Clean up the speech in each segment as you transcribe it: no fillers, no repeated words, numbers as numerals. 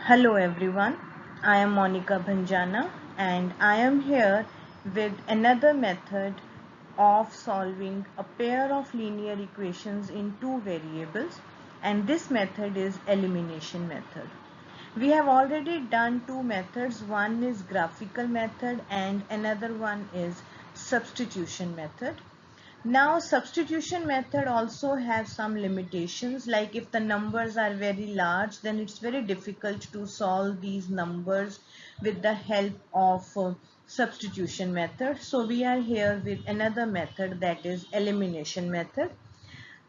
Hello everyone, I am Monica Bhanjana and I am here with another method of solving a pair of linear equations in two variables, and this method is elimination method. We have already done two methods, one is graphical method and another one is substitution method. Now substitution method also has some limitations, like if the numbers are very large then it's very difficult to solve these numbers with the help of substitution method. So we are here with another method, that is elimination method.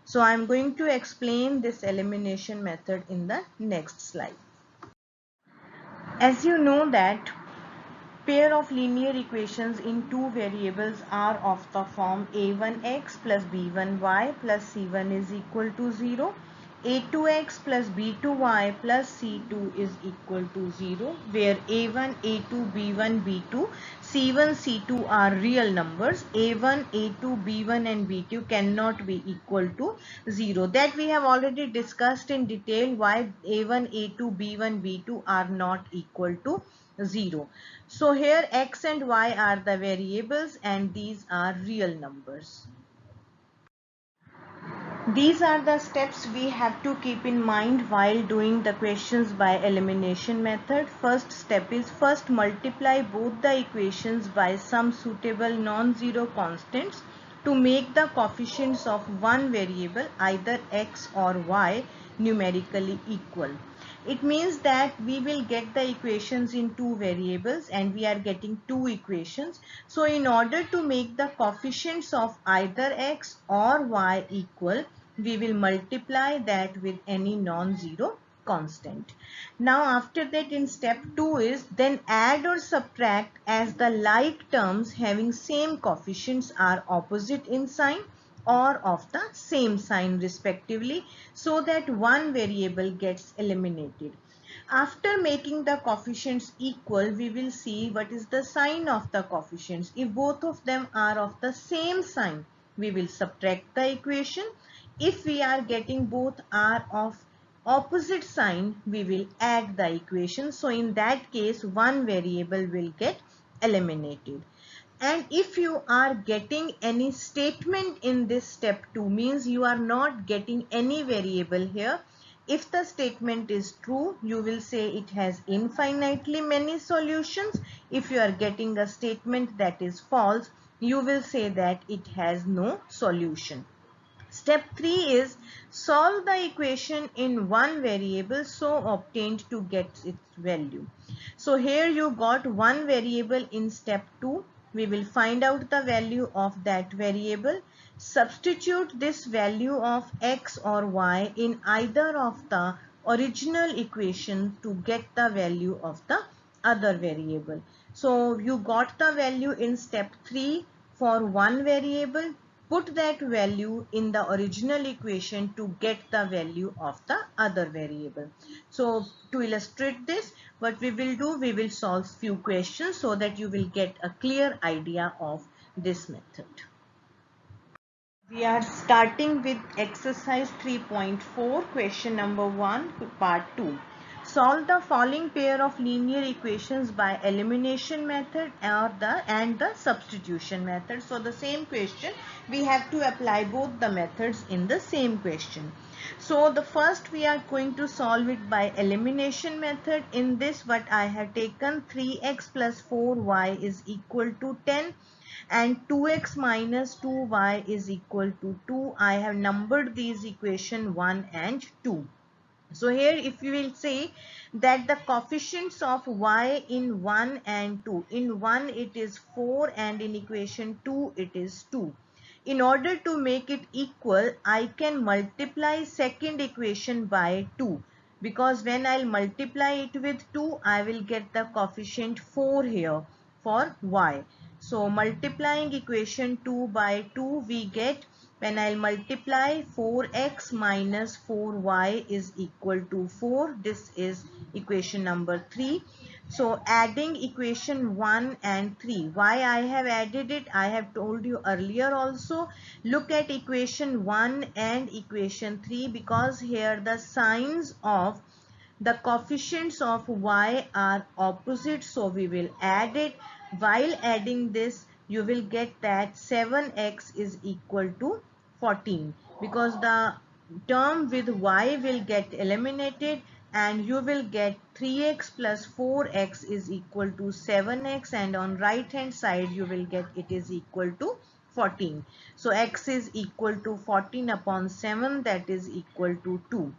So I'm going to explain this elimination method in the next slide. As you know that pair of linear equations in two variables are of the form a1x plus b1y plus c1 is equal to 0, a2x plus b2y plus c2 is equal to 0, where a1, a2, b1, b2, c1, c2 are real numbers. a1, a2, b1 and b2 cannot be equal to 0. That we have already discussed in detail why a1, a2, b1, b2 are not equal to 0. So here x and y are the variables and these are real numbers. These are the steps we have to keep in mind while doing the questions by elimination method. First step is first multiply both the equations by some suitable non-zero constants to make the coefficients of one variable, either x or y, numerically equal. It means that we will get the equations in two variables and we are getting two equations. So in order to make the coefficients of either x or y equal, we will multiply that with any non-zero constant. Now after that, in step 2 is then add or subtract as the like terms having same coefficients are opposite in sign or of the same sign respectively, so that one variable gets eliminated. After making the coefficients equal, we will see what is the sign of the coefficients. If both of them are of the same sign, we will subtract the equation. If we are getting both are of opposite sign, we will add the equation. So in that case, one variable will get eliminated. And if you are getting any statement in this step 2, means you are not getting any variable here. If the statement is true, you will say it has infinitely many solutions. If you are getting a statement that is false, you will say that it has no solution. Step 3 is solve the equation in one variable so obtained to get its value. So here you got one variable in step 2. We will find out the value of that variable. Substitute this value of x or y in either of the original equation to get the value of the other variable. So you got the value in step 3 for one variable. Put that value in the original equation to get the value of the other variable. So to illustrate this, what we will do, we will solve few questions so that you will get a clear idea of this method. We are starting with exercise 3.4, question number 1, part 2. Solve the following pair of linear equations by elimination method and the substitution method. So the same question, we have to apply both the methods in the same question. So the first we are going to solve it by elimination method. In this, what I have taken, 3x plus 4y is equal to 10 and 2x minus 2y is equal to 2. I have numbered these equation 1 and 2. So here if you will say that the coefficients of y in 1 and 2, in 1 it is 4 and in equation 2 it is 2. In order to make it equal, I can multiply second equation by 2, because when I'll multiply it with 2, I will get the coefficient 4 here for y. So multiplying equation 2 by 2, we get, when I'll multiply 4x minus 4y is equal to 4. This is equation number 3. So adding equation 1 and 3. Why I have added it, I have told you earlier also. Look at equation 1 and equation 3, because here the signs of The coefficients of y are opposite, so we will add it. While adding this, you will get that 7x is equal to 14, because the term with y will get eliminated and you will get 3x plus 4x is equal to 7x, and on right hand side you will get it is equal to 14. So x is equal to 14 upon 7, that is equal to 2.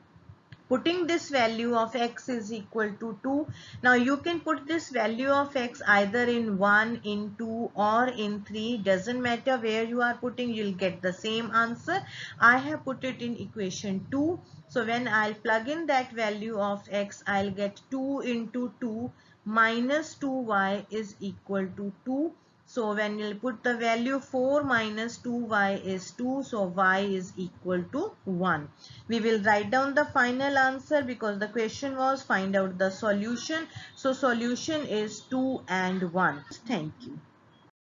Putting this value of x is equal to 2. Now you can put this value of x either in 1, in 2 or in 3. Doesn't matter where you are putting, you'll get the same answer. I have put it in equation 2. So when I'll plug in that value of x, I'll get 2 into 2 minus 2y is equal to 2. So when you put the value 4 minus 2y is 2, so y is equal to 1. We will write down the final answer because the question was find out the solution. So solution is 2 and 1. Thank you.